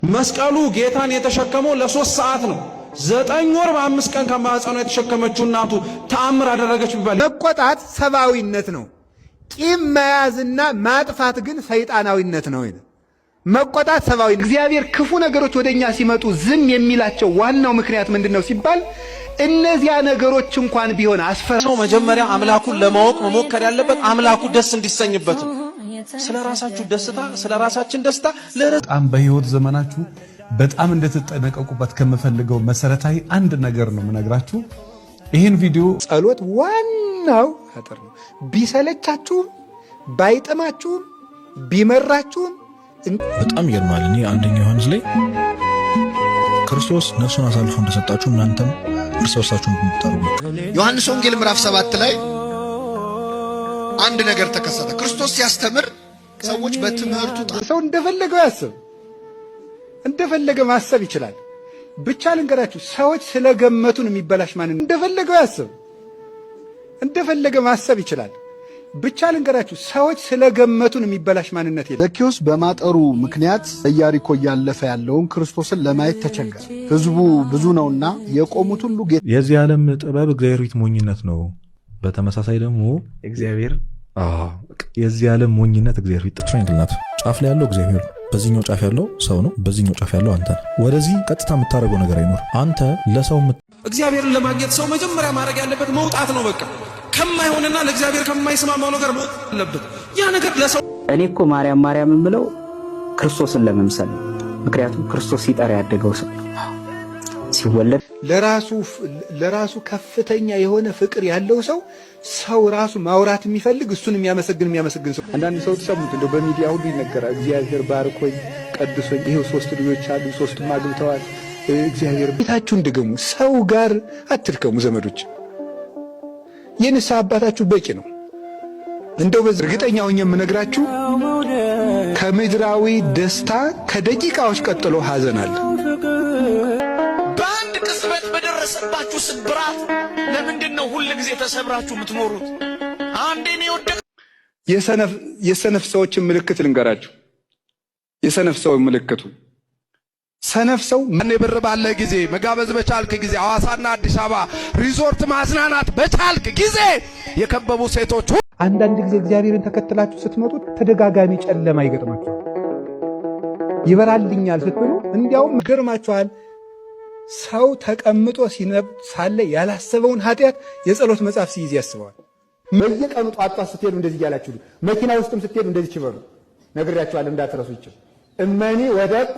መስቀሉ ጌታን የተሸከመው ለ3 ሰዓት ነው። 9 ወር በ5 ቀን ከማህፀኗ የተሸከመችው እናቱ ተአምር አደረገች ቢባል መቆጣት ሰብአዊነት ነው። ቂም መያዝና ማጥፋት ግን ሰይጣናዊነት ነው። መቆጣት ሰብአዊ። እግዚአብሔር ክፉ ነገሮች ወደኛ ሲመጡ ዝም የሚላቸው ዋናው ምክንያት ምንድነው ሲባል እነዚያ ነገሮች እንኳን ቢሆን አስፈራው መጀመሪያ አምላኩን ለማወቅ መሞከር ያለበት አምላኩ ደስ እንዲሰኝበት ነው። ስለራሳችሁ ደስታ ስለራሳችን ደስታ በጣም በህይወት ዘመናችሁ በጣም እንድትጠነቀቁበት ከምፈልገው መሰረታዊ አንድ ነገር ነው የምነግራችሁ። ይሄን ቪዲዮ ጸሎት ዋናው አጥር ነው። ቢሰለቻችሁም ባይጥማችሁም ቢመራችሁም በጣም ይገርማል። እኔ አንደኛ ዮሐንስ ላይ ክርስቶስ ነፍሱን አሳልፎ እንደሰጣችሁ እናንተም እርስ በርሳችሁ እንድታደርጉ ዮሐንስ ወንጌል ምዕራፍ 7 ላይ አንድ ነገር ተከሰተ። ክርስቶስ ሲያስተምር ሰዎች በትምህርቱ ሰው እንደፈለገው ያስብ፣ እንደፈለገ ማሰብ ይችላል። ብቻ ልንገራችሁ፣ ሰዎች ስለገመቱን የሚበላሽ ማንነት እንደፈለገው ያስብ፣ እንደፈለገ ማሰብ ይችላል። ብቻ ልንገራችሁ፣ ሰዎች ስለገመቱን የሚበላሽ ማንነት የለም። ዘኬዎስ በማጠሩ ምክንያት ኢያሪኮ እያለፈ ያለውን ክርስቶስን ለማየት ተቸገረ። ሕዝቡ ብዙ ነውና የቆሙት ሁሉ የዚህ ዓለም ጥበብ እግዚአብሔር ፊት ሞኝነት ነው። በተመሳሳይ ደግሞ እግዚአብሔር የዚህ ዓለም ሞኝነት እግዚአብሔር ፊት ትራይንግል ናት። ጫፍ ላይ ያለው እግዚአብሔር፣ በዚህኛው ጫፍ ያለው ሰው ነው። በዚህኛው ጫፍ ያለው አንተ ነው። ወደዚህ ቀጥታ የምታደርገው ነገር አይኖር። አንተ ለሰው እግዚአብሔርን ለማግኘት ሰው መጀመሪያ ማድረግ ያለበት መውጣት ነው። በቃ ከማይሆንና ለእግዚአብሔር ከማይስማማው ነገር መውጣት አለበት። ያ ነገር ለሰው እኔ እኮ ማርያም የምለው ክርስቶስን ለመምሰል ነው። ምክንያቱም ክርስቶስ ሲጠራ ያደገው ሰው ሲወለድ ለራሱ ከፍተኛ የሆነ ፍቅር ያለው ሰው ራሱ ማውራት የሚፈልግ እሱን የሚያመሰግን ሰው። አንዳንድ ሰው ተሰሙት እንደው በሚዲያ ሁሉ ይነገራል። እግዚአብሔር ባርኮኝ ቀድሶኝ ይሄው 3 ልጆች አሉ፣ 3ቱም አግብተዋል። እግዚአብሔር ቤታችሁን ድገሙ። ሰው ጋር አትድከሙ ዘመዶች። የንስሐ አባታችሁ በቂ ነው። እንደው በዚህ እርግጠኛ ሆኜ የምነግራችሁ ከምድራዊ ደስታ ከደቂቃዎች ቀጥሎ ሐዘን አለ። በአንድ ቅጽበት በደረሰባችሁ ስብራት ለምንድን ነው ሁሉ ጊዜ ተሰብራችሁ የምትኖሩት? አንዴ ነው የወደቀ። የሰነፍ ሰዎችን ምልክት ልንገራችሁ። የሰነፍ ሰው ምልክቱ ሰነፍ ሰው እኔ ብር ባለ ጊዜ መጋበዝ በቻልክ ጊዜ ሐዋሳና አዲስ አበባ ሪዞርት ማዝናናት በቻልክ ጊዜ የከበቡ ሴቶች አንዳንድ ጊዜ እግዚአብሔርን ተከትላችሁ ስትመጡ ተደጋጋሚ ጨለማ ይገጥማችኋል። ይበራልኛል ስትሉ እንዲያውም ይገርማችኋል። ሰው ተቀምጦ ሲነብ ሳለ ያላሰበውን ኃጢአት የጸሎት መጽሐፍ ሲይዝ ያስበዋል። በየቀኑ ጧጧ ስትሄዱ እንደዚህ እያላችሁ መኪና ውስጥም ስትሄዱ እንደዚህ ይበሉ። ነግሬያችኋለሁ እንዳትረሱ። እመኒ ወደቁ